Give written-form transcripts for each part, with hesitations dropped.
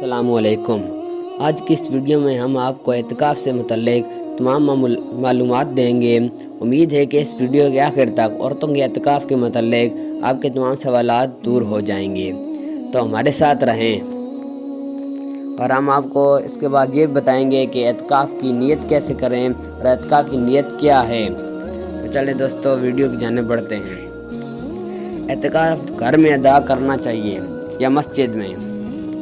السلام علیکم۔ آج کی اس ویڈیو میں ہم آپ کو اعتکاف سے متعلق تمام معلومات دیں گے۔ امید ہے کہ اس ویڈیو کے آخر تک عورتوں کے اعتکاف کے متعلق آپ کے تمام سوالات دور ہو جائیں گے، تو ہمارے ساتھ رہیں اور ہم آپ کو اس کے بعد یہ بتائیں گے کہ اعتکاف کی نیت کیسے کریں اور اعتکاف کی نیت کیا ہے۔ تو چلیں دوستو، ویڈیو کی جانب بڑھتے ہیں۔ اعتکاف گھر میں ادا کرنا چاہیے یا مسجد میں؟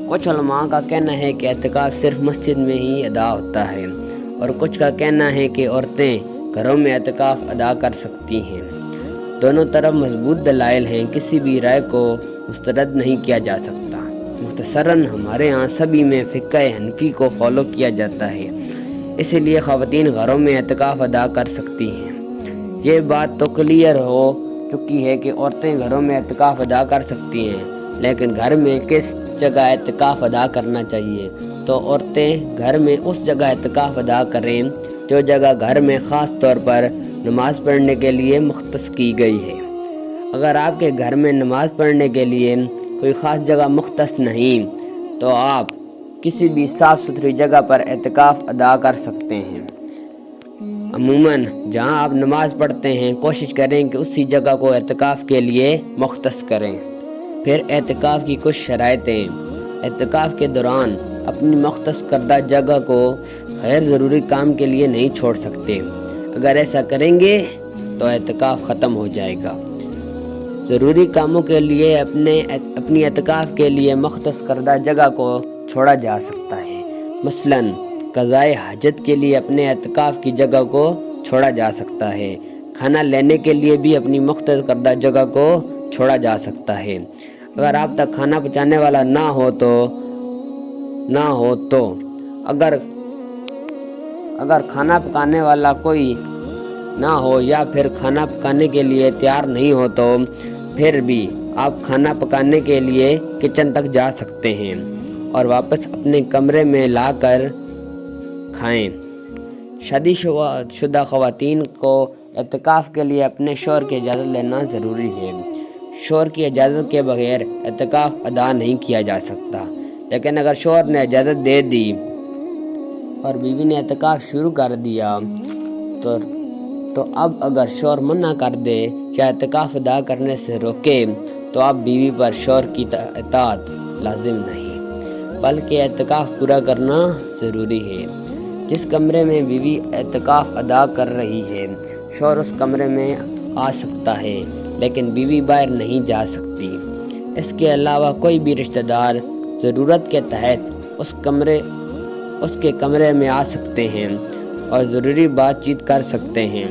کچھ علماء کا کہنا ہے کہ اعتکاف صرف مسجد میں ہی ادا ہوتا ہے، اور کچھ کا کہنا ہے کہ عورتیں گھروں میں اعتکاف ادا کر سکتی ہیں۔ دونوں طرف مضبوط دلائل ہیں، کسی بھی رائے کو مسترد نہیں کیا جا سکتا۔ مختصراً ہمارے ہاں سبھی میں فقہ حنفی کو فالو کیا جاتا ہے، اسی لیے خواتین گھروں میں اعتکاف ادا کر سکتی ہیں۔ یہ بات تو کلیئر ہو چکی ہے کہ عورتیں گھروں میں اعتکاف ادا کر سکتی ہیں، لیکن گھر میں کس جگہ اعتکاف ادا کرنا چاہیے؟ تو عورتیں گھر میں اس جگہ اعتکاف ادا کریں جو جگہ گھر میں خاص طور پر نماز پڑھنے کے لیے مختص کی گئی ہے۔ اگر آپ کے گھر میں نماز پڑھنے کے لیے کوئی خاص جگہ مختص نہیں، تو آپ کسی بھی صاف ستھری جگہ پر اعتکاف ادا کر سکتے ہیں۔ عموماً جہاں آپ نماز پڑھتے ہیں، کوشش کریں کہ اسی جگہ کو اعتکاف کے لیے مختص کریں۔ پھر اعتکاف کی کچھ شرائطیں۔ اعتکاف کے دوران اپنی مختص کردہ جگہ کو غیر ضروری کام کے لیے نہیں چھوڑ سکتے۔ اگر ایسا کریں گے تو اعتکاف ختم ہو جائے گا۔ ضروری کاموں کے لیے اپنی اعتکاف کے لیے مختص کردہ جگہ کو چھوڑا جا سکتا ہے۔ مثلاً قضائے حاجت کے لیے اپنے اعتکاف کی جگہ کو چھوڑا جا سکتا ہے۔ کھانا لینے کے لیے بھی اپنی مختص کردہ جگہ کو چھوڑا جا سکتا ہے۔ اگر آپ تک کھانا پہنچانے والا نہ ہو تو اگر کھانا پکانے والا کوئی نہ ہو یا پھر کھانا پکانے کے لیے تیار نہیں ہو، تو پھر بھی آپ کھانا پکانے کے لیے کچن تک جا سکتے ہیں اور واپس اپنے کمرے میں لا کر کھائیں۔ شادی شدہ خواتین کو اعتکاف کے لیے اپنے شوہر کی اجازت لینا ضروری ہے۔ شوہر کی اجازت کے بغیر اعتکاف ادا نہیں کیا جا سکتا، لیکن اگر شوہر نے اجازت دے دی اور بیوی نے اعتکاف شروع کر دیا تو اب اگر شوہر منع کر دے یا اعتکاف ادا کرنے سے روکے تو اب بیوی پر شوہر کی اطاعت لازم نہیں، بلکہ اعتکاف پورا کرنا ضروری ہے۔ جس کمرے میں بیوی اعتکاف ادا کر رہی ہے، شوہر اس کمرے میں آ سکتا ہے، لیکن بیوی باہر نہیں جا سکتی۔ اس کے علاوہ کوئی بھی رشتہ دار ضرورت کے تحت اس کے کمرے میں آ سکتے ہیں اور ضروری بات چیت کر سکتے ہیں۔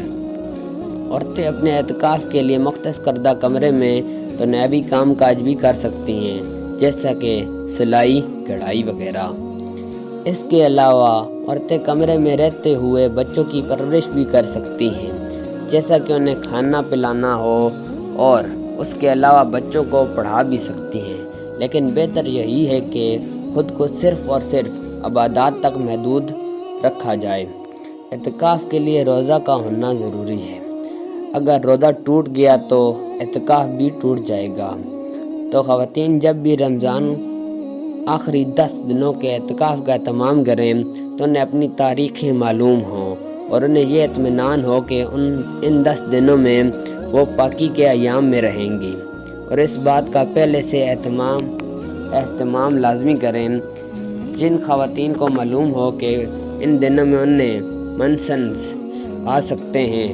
عورتیں اپنے اعتکاف کے لیے مختص کردہ کمرے میں دنیاوی کام کاج بھی کر سکتی ہیں، جیسا کہ سلائی، کڑھائی وغیرہ۔ اس کے علاوہ عورتیں کمرے میں رہتے ہوئے بچوں کی پرورش بھی کر سکتی ہیں، جیسا کہ انہیں کھانا پلانا ہو، اور اس کے علاوہ بچوں کو پڑھا بھی سکتی ہیں۔ لیکن بہتر یہی ہے کہ خود کو صرف اور صرف عبادات تک محدود رکھا جائے۔ اعتکاف کے لیے روزہ کا ہونا ضروری ہے۔ اگر روزہ ٹوٹ گیا تو اعتکاف بھی ٹوٹ جائے گا۔ تو خواتین جب بھی رمضان آخری 10 دنوں کے اعتکاف کا اہتمام کریں تو انہیں اپنی تاریخیں معلوم ہوں اور انہیں یہ اطمینان ہو کہ ان 10 دنوں میں وہ پاکی کے ایام میں رہیں گی، اور اس بات کا پہلے سے اہتمام لازمی کریں۔ جن خواتین کو معلوم ہو کہ ان دنوں میں انہیں منسز آ سکتے ہیں،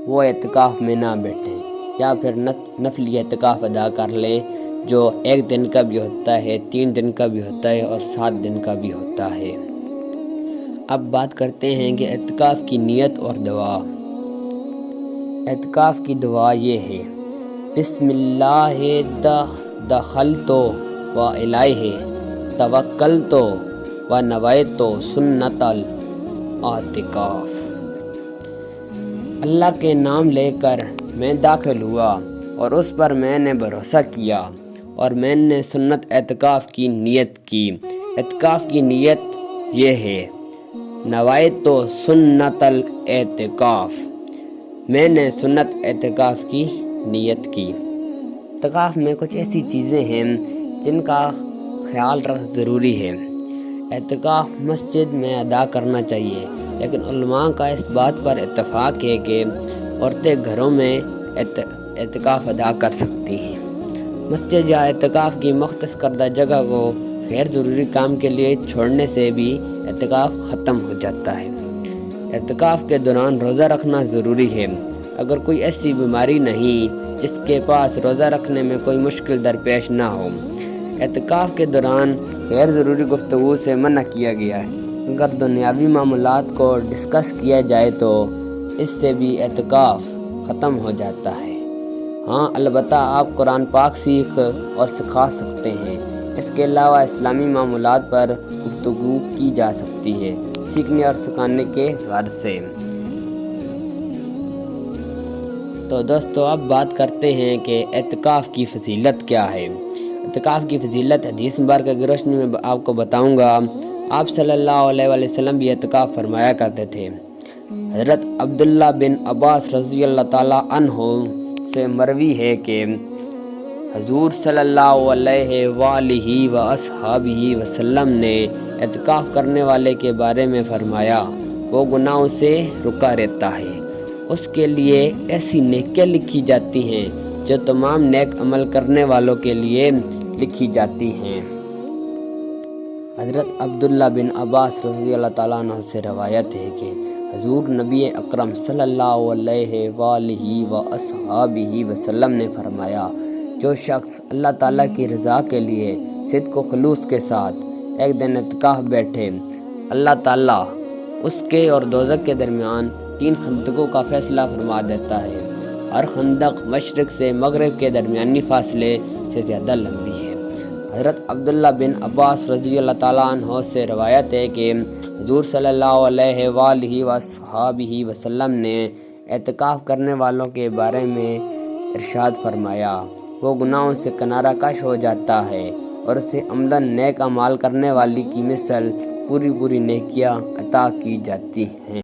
وہ اعتکاف میں نہ بیٹھیں، یا پھر نفلی اعتکاف ادا کر لیں، جو 1 دن کا بھی ہوتا ہے، 3 دن کا بھی ہوتا ہے اور 7 دن کا بھی ہوتا ہے۔ اب بات کرتے ہیں کہ اعتکاف کی نیت اور دعا۔ اعتکاف کی دعا یہ ہے: بسم اللہ دخلت و الیہ توکلت و نویت سنت الاعتکاف۔ اللہ کے نام لے کر میں داخل ہوا اور اس پر میں نے بھروسہ کیا اور میں نے سنت اعتکاف کی نیت کی۔ اعتکاف کی نیت یہ ہے: نویت سنت الاعتکاف، میں نے سنت اعتکاف کی نیت کی۔ اعتکاف میں کچھ ایسی چیزیں ہیں جن کا خیال رکھنا ضروری ہے۔ اعتکاف مسجد میں ادا کرنا چاہیے، لیکن علماء کا اس بات پر اتفاق ہے کہ عورتیں گھروں میں اعتکاف ادا کر سکتی ہیں۔ مسجد یا اعتکاف کی مختص کردہ جگہ کو غیر ضروری کام کے لیے چھوڑنے سے بھی اعتکاف ختم ہو جاتا ہے۔ اعتکاف کے دوران روزہ رکھنا ضروری ہے۔ اگر کوئی ایسی بیماری نہیں جس کے پاس روزہ رکھنے میں کوئی مشکل درپیش نہ ہو، اعتکاف کے دوران غیر ضروری گفتگو سے منع کیا گیا ہے۔ اگر دنیاوی معاملات کو ڈسکس کیا جائے تو اس سے بھی اعتکاف ختم ہو جاتا ہے۔ ہاں، البتہ آپ قرآن پاک سیکھ اور سکھا سکتے ہیں۔ اس کے علاوہ اسلامی معاملات پر گفتگو کی جا سکتی ہے، سیکھنے اور سکھانے کے غرض سے۔ تو دوستو، اب بات کرتے ہیں کہ اعتکاف کی فضیلت کیا ہے۔ اعتکاف کی فضیلت حدیث مبارکہ کی روشنی میں آپ کو بتاؤں گا۔ آپ صلی اللہ علیہ وآلہ وسلم بھی اعتکاف فرمایا کرتے تھے۔ حضرت عبداللہ بن عباس رضی اللہ تعالیٰ عنہ سے مروی ہے کہ حضور صلی اللہ علیہ وآلہ وصحبہ وسلم نے اعتکاف کرنے والے کے بارے میں فرمایا، وہ گناہوں سے رکا رہتا ہے، اس کے لیے ایسی نیکیاں لکھی جاتی ہیں جو تمام نیک عمل کرنے والوں کے لیے لکھی جاتی ہیں۔ حضرت عبداللہ بن عباس رضی اللہ تعالیٰ عنہ سے روایت ہے کہ حضور نبی اکرم صلی اللہ علیہ وآلہ وصحبہ وسلم نے فرمایا، جو شخص اللہ تعالیٰ کی رضا کے لیے صدق و خلوص کے ساتھ ایک دن اعتکاف بیٹھے، اللہ تعالیٰ اس کے اور دوزخ کے درمیان 3 خندقوں کا فیصلہ فرما دیتا ہے۔ ہر خندق مشرق سے مغرب کے درمیانی فاصلے سے زیادہ لمبی ہے۔ حضرت عبداللہ بن عباس رضی اللہ تعالیٰ عنہ سے روایت ہے کہ حضور صلی اللہ علیہ وآلہ وصحبہ وسلم نے اعتکاف کرنے والوں کے بارے میں ارشاد فرمایا، وہ گناہوں سے کنارہ کش ہو جاتا ہے اور اسے عمدن نیک اعمال کرنے والی کی مثل پوری نیکیاں عطا کی جاتی ہیں۔